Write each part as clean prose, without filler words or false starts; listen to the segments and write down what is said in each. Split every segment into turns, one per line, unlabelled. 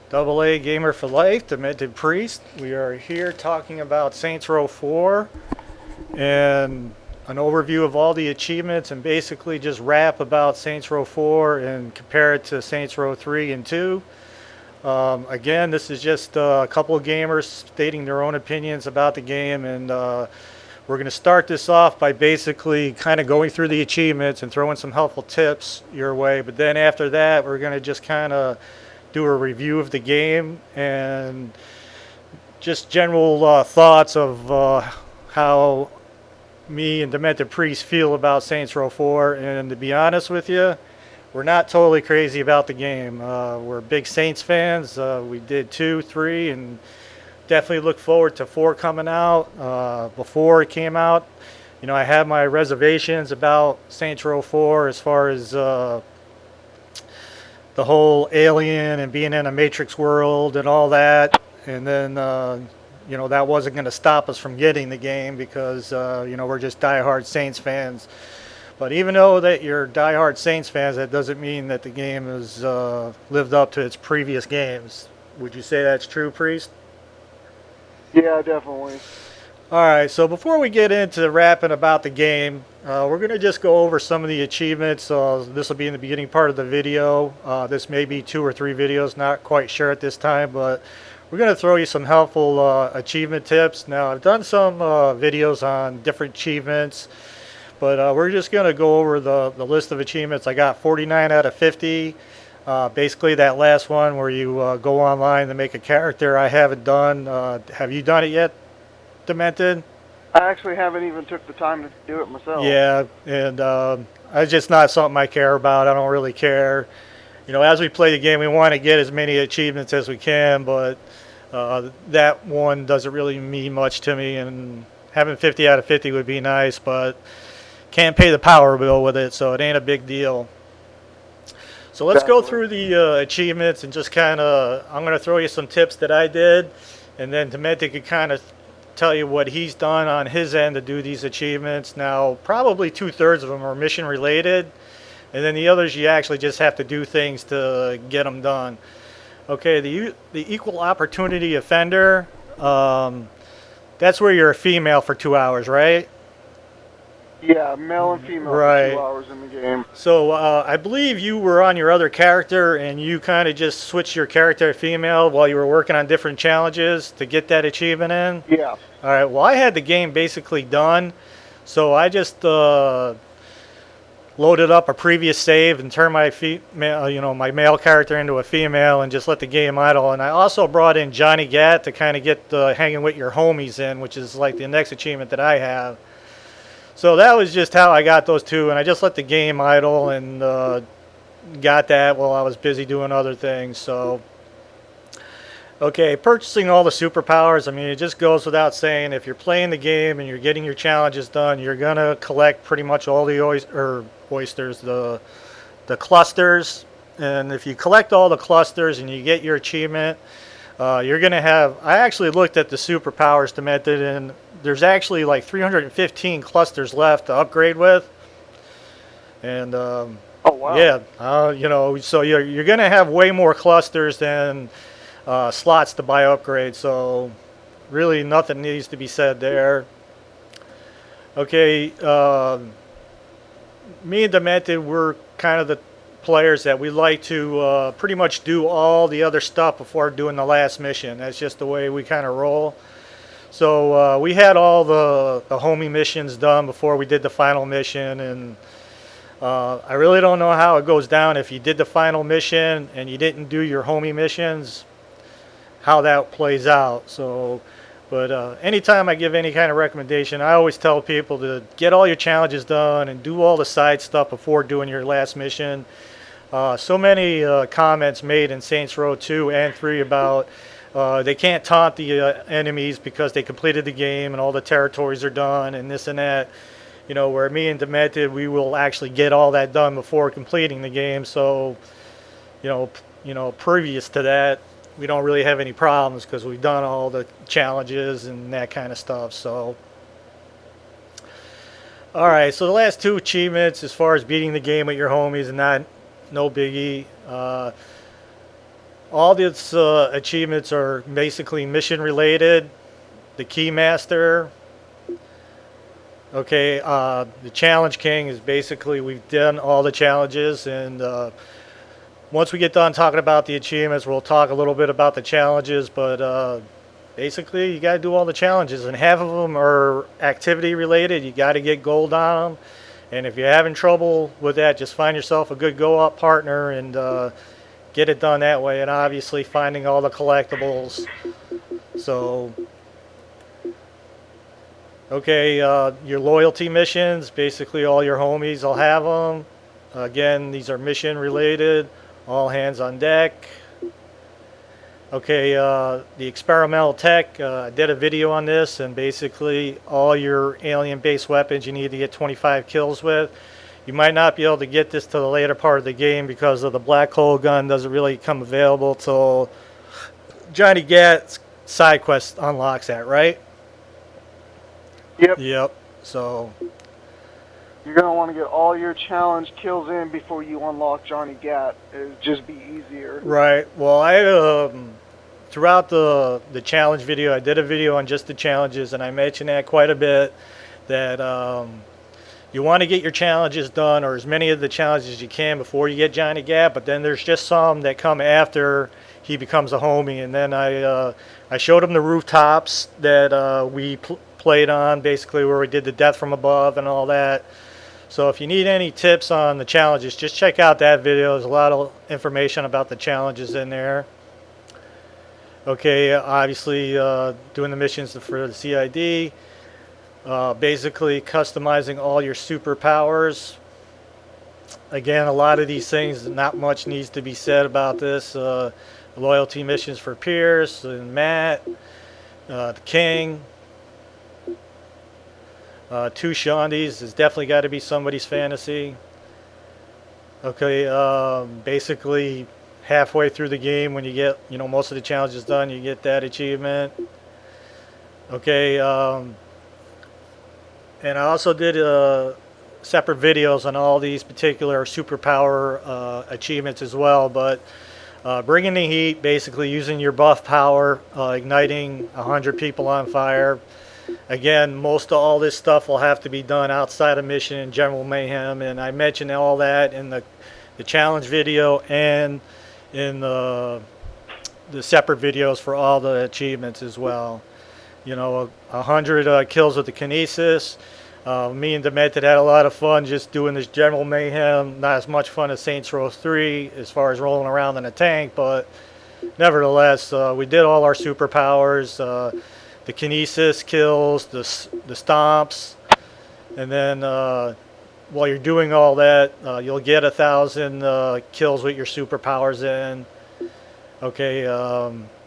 Double A Gamer for Life, Demented Priest. We are here talking about Saints Row 4 and an overview of all the achievements and basically just rap about Saints Row 4 and compare it to Saints Row 3 and 2. Again, this is just a couple of gamers stating their own opinions about the game, and we're going to start this off by basically kind of going through the achievements and throwing some helpful tips your way. But then after that, we're going to just kind of do a review of the game and just general thoughts of how me and Demented Priest feel about Saints Row 4. And to be honest with you, we're not totally crazy about the game. We're big Saints fans. We did 2, 3, and definitely look forward to 4 coming out. Before it came out, you know, I had my reservations about Saints Row 4 as far as the whole alien and being in a Matrix world and all that. And then, you know, that wasn't going to stop us from getting the game because, you know, we're just diehard Saints fans. But even though that you're diehard Saints fans, that doesn't mean that the game has lived up to its previous games. Would you say that's true, Priest?
Yeah, definitely.
All right, so before we get into rapping about the game, we're going to just go over some of the achievements. This will be in the beginning part of the video. This may be 2 or 3 videos, not quite sure at this time, but we're going to throw you some helpful achievement tips. Now, I've done some videos on different achievements, but we're just going to go over the list of achievements. I got 49 out of 50. Basically, that last one where you go online to make a character, I haven't done. Have you done it yet, Demented?
I actually haven't even took the time to do it myself.
Yeah, and it's just not something I care about. I don't really care. You know, as we play the game, we want to get as many achievements as we can, but that one doesn't really mean much to me, and having 50 out of 50 would be nice, but can't pay the power bill with it, so it ain't a big deal. So let's go through the achievements and just kind of, I'm going to throw you some tips that I did, and then Demented could kind of tell you what he's done on his end to do these achievements. Now, probably 2/3 of them are mission related, and then the others you actually just have to do things to get them done. Okay, the equal opportunity offender, that's where you're a female for 2 hours, right?
Yeah, male and female
Right.
for 2 hours in the game.
So I believe you were on your other character and you kind of just switched your character to female while you were working on different challenges to get that achievement in?
Yeah.
All right, well, I had the game basically done, so I just loaded up a previous save and turned my female, you know, my male character into a female and just let the game idle. And I also brought in Johnny Gatt to kind of get hanging with your homies in, which is like the next achievement that I have. So that was just how I got those 2, and I just let the game idle and got that while I was busy doing other things. So, okay, purchasing all the superpowers, I mean, it just goes without saying, if you're playing the game and you're getting your challenges done, you're going to collect pretty much all the oysters, the clusters. And if you collect all the clusters and you get your achievement, you're going to have, I actually looked at the superpowers Demented, and there's actually like 315 clusters left to upgrade with. And
oh, wow.
Yeah, you know, so you're going to have way more clusters than slots to buy upgrades. So really nothing needs to be said there. Okay, me and Demented, we're kind of the players that we like to pretty much do all the other stuff before doing the last mission. That's just the way we kind of roll. So we had all the homie missions done before we did the final mission, and I really don't know how it goes down if you did the final mission and you didn't do your homie missions, how that plays out. So, but anytime I give any kind of recommendation, I always tell people to get all your challenges done and do all the side stuff before doing your last mission. So many comments made in Saints Row 2 and 3 about they can't taunt the enemies because they completed the game and all the territories are done and this and that. You know, where me and Demented, we will actually get all that done before completing the game. So, you know, previous to that, we don't really have any problems because we've done all the challenges and that kind of stuff. So, all right. So the last 2 achievements, as far as beating the game with your homies, and no biggie. All these achievements are basically mission related. The Keymaster. Okay, the Challenge King is basically we've done all the challenges, and once we get done talking about the achievements, we'll talk a little bit about the challenges. But basically, you got to do all the challenges, and half of them are activity related. You got to get gold on them, and if you're having trouble with that, just find yourself a good go-up partner and get it done that way. And obviously, finding all the collectibles. So. Okay, your loyalty missions, basically all your homies will have them. Again, these are mission related, all hands on deck. Okay, the experimental tech, I did a video on this, and basically all your alien based weapons you need to get 25 kills with. You might not be able to get this to the later part of the game because of the black hole gun doesn't really come available till Johnny Gatt's side quest unlocks that, right?
Yep.
Yep. So
You're going to want to get all your challenge kills in before you unlock Johnny Gatt. It would just be easier.
right. Well, I throughout the challenge video, I did a video on just the challenges, and I mentioned that quite a bit. That you want to get your challenges done, or as many of the challenges as you can before you get Johnny Gatt. But then there's just some that come after he becomes a homie, and then I showed him the rooftops that we played on, basically where we did the death from above and all that. So if you need any tips on the challenges, just check out that video. There's a lot of information about the challenges in there. Okay, obviously doing the missions for the CID, basically customizing all your superpowers. Again, a lot of these things, not much needs to be said about this. Loyalty missions for Pierce and Matt, the King. Two Shondies has definitely got to be somebody's fantasy. Okay, basically halfway through the game when you get, most of the challenges done, you get that achievement. Okay, and I also did separate videos on all these particular superpower achievements as well, but bringing the heat, basically using your buff power, igniting 100 people on fire. Again, most of all this stuff will have to be done outside of mission and general mayhem, and I mentioned all that in the challenge video and in the separate videos for all the achievements as well. 100 kills with the kinesis. Me and Demented had a lot of fun just doing this general mayhem. Not as much fun as Saints Row 3 as far as rolling around in a tank, but nevertheless, we did all our superpowers. The kinesis kills, the stomps, and then while you're doing all that, you'll get 1,000 kills with your superpowers in. Okay,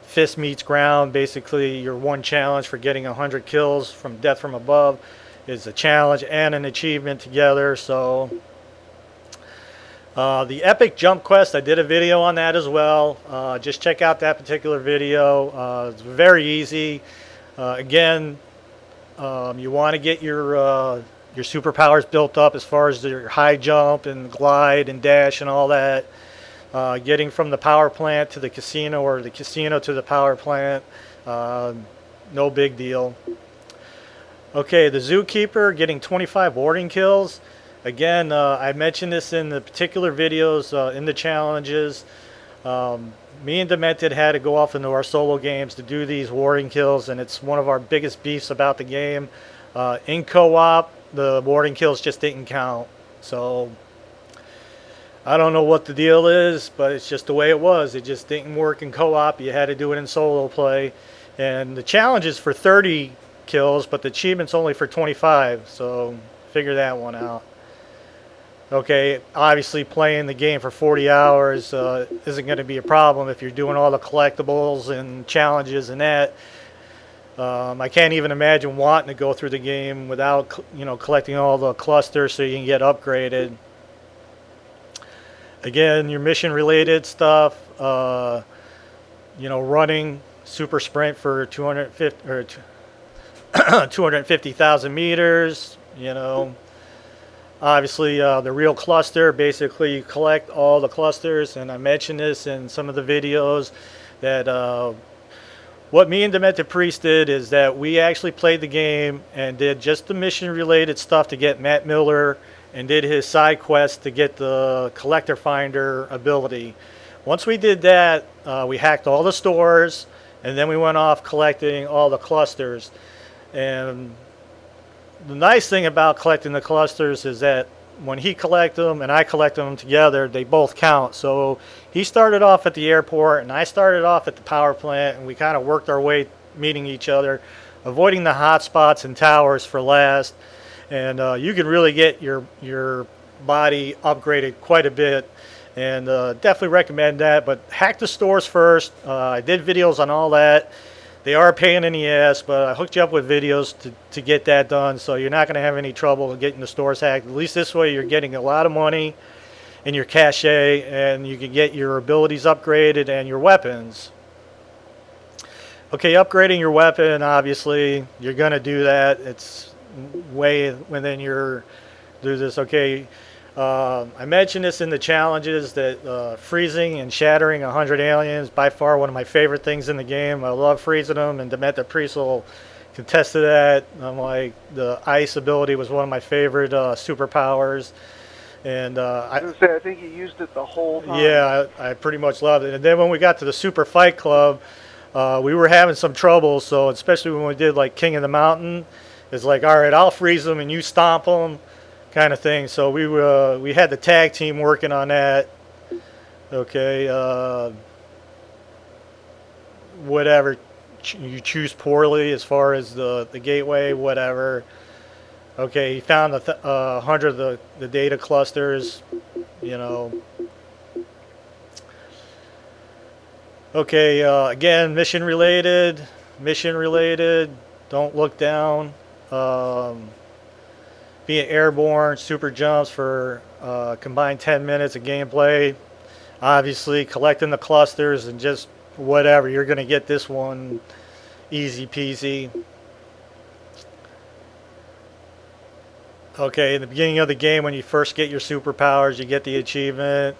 fist meets ground, basically your one challenge for getting 100 kills from death from above is a challenge and an achievement together. So the epic jump quest, I did a video on that as well. Just check out that particular video. It's very easy. Again, you want to get your superpowers built up as far as your high jump and glide and dash and all that. Getting from the power plant to the casino or the casino to the power plant, no big deal. Okay, the zookeeper getting 25 warding kills. Again, I mentioned this in the particular videos in the challenges. Me and Demented had to go off into our solo games to do these warding kills, and it's one of our biggest beefs about the game. In co-op, the warding kills just didn't count. So I don't know what the deal is, but it's just the way it was. It just didn't work in co-op. You had to do it in solo play. And the challenge is for 30 kills, but the achievement's only for 25. So figure that one out. Okay, obviously playing the game for 40 hours isn't going to be a problem if you're doing all the collectibles and challenges and that. I can't even imagine wanting to go through the game without, collecting all the clusters so you can get upgraded. Again, your mission-related stuff, running super sprint for 250 or 250,000 meters, Obviously, the real cluster, basically you collect all the clusters, and I mentioned this in some of the videos that what me and Demented Priest did is that we actually played the game and did just the mission related stuff to get Matt Miller and did his side quest to get the collector finder ability. Once we did that, we hacked all the stores, and then we went off collecting all the clusters. And the nice thing about collecting the clusters is that when he collects them and I collect them together, they both count. So he started off at the airport and I started off at the power plant, and we kind of worked our way meeting each other, avoiding the hot spots and towers for last. And you can really get your body upgraded quite a bit, and definitely recommend that. But hack the stores first. I did videos on all that. They are a pain in the ass, but I hooked you up with videos to get that done, so you're not going to have any trouble getting the stores hacked. At least this way you're getting a lot of money in your cache, and you can get your abilities upgraded and your weapons. Okay, upgrading your weapon, obviously, you're going to do that. It's way within your do this. Okay, I mentioned this in the challenges that freezing and shattering 100 aliens, by far one of my favorite things in the game. I love freezing them, and Demented Priest will contest to that. I'm like, the ice ability was one of my favorite superpowers. And
I think you used it the whole time.
yeah, I pretty much loved it. And then when we got to the Super Fight Club, we were having some trouble. So especially when we did like King of the Mountain, it's like, all right, I'll freeze them and you stomp them, kind of thing. So we had the tag team working on that. Okay, whatever you choose poorly as far as the gateway, whatever. Okay, he found 100 of the data clusters, you know. Okay, again, mission related. Don't look down. Being airborne, super jumps for combined 10 minutes of gameplay. Obviously, collecting the clusters and just whatever. You're going to get this one easy peasy. Okay, in the beginning of the game, when you first get your superpowers, you get the achievement.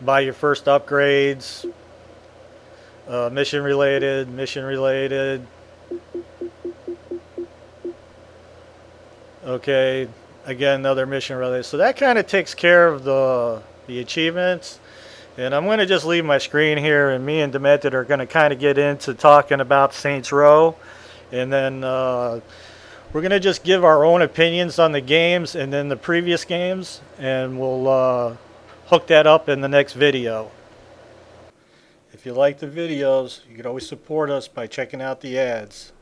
Buy your first upgrades. Mission related. Okay, again, another mission related. So that kind of takes care of the achievements. And I'm going to just leave my screen here, and me and Demented are going to kind of get into talking about Saints Row. And then we're going to just give our own opinions on the games and then the previous games, and we'll hook that up in the next video. If you like the videos, you can always support us by checking out the ads.